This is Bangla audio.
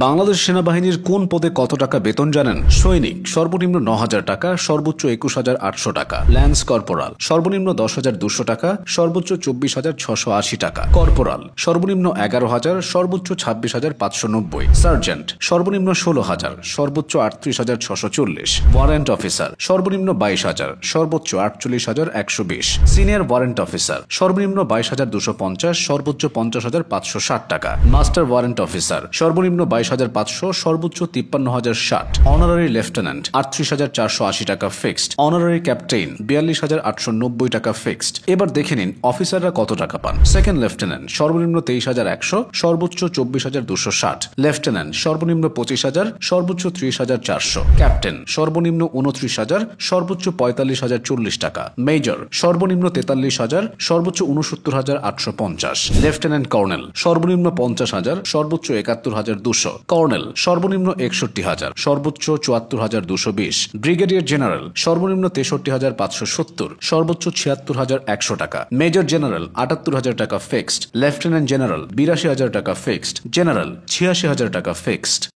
বাংলাদেশ সেনাবাহিনীর কোন পদে কত টাকা বেতন জানেন? সৈনিক সর্বনিম্ন ৯,০০০ টাকা, সর্বোচ্চ ২১,৮০০ টাকা। ল্যান্স কর্পোরাল সর্বনিম্ন ১০,২০০ টাকা, সর্বোচ্চ ২৪,৬৮০ টাকা। কর্পোরাল সর্বনিম্ন ১১,০০০, সর্বোচ্চ ২৬,৫৯০। সার্জেন্ট সর্বনিম্ন ১৬,০০০, সর্বোচ্চ ৩৮,৬৪০। ওয়ারেন্ট অফিসার সর্বনিম্ন ২২,০০০, সর্বোচ্চ ৪৮,১২০। সিনিয়র ওয়ারেন্ট অফিসার সর্বনিম্ন ২২,২৫০, সর্বোচ্চ ৫০,৫৬০ টাকা। মাস্টার ওয়ারেন্ট অফিসার সর্বনিম্ন ২২,৫০০, সর্বোচ্চ ৫৩,০৬০। অনারারি লেফটেন্যান্ট ৩৮,৪৮০ টাকা ফিক্সড। অনারারি ক্যাপ্টেইন ৪২,৮৯০ টাকা ফিক্সড। এবার দেখে নিন অফিসাররা কত টাকা পান। সেকেন্ড লেফটেন্যান্ট সর্বনিম্ন ২৩,১০০, সর্বোচ্চ ২৪,২৬০। লেফটেন্যান্ট সর্বনিম্ন ২৫,০০০, সর্বোচ্চ ৩০,৪০০। ক্যাপ্টেন সর্বনিম্ন ২৯,০০০, সর্বোচ্চ ৪৫,০৪০ টাকা। মেজর সর্বনিম্ন ৪৩,০০০, সর্বোচ্চ ৬৯,৮৫০। লেফটেন্যান্ট কর্নেল সর্বনিম্ন ৫০,০০০, সর্বোচ্চ ৭১,২০০। কর্নেল সর্বনিম্ন ৬১,০০০, সর্বোচ্চ ৭৪,২২০। ব্রিগেডিয়ার জেনারেল সর্বনিম্ন ৬৩,৫৭০, সর্বোচ্চ ৭৬,১০০ টাকা। মেজর জেনারেল ৭৮,০০০ টাকা ফিক্সড। লেফটেন্যান্ট জেনারেল ৮২,০০০ টাকা ফিক্সড। জেনারেল ৮৬,০০০ টাকা ফিক্সড।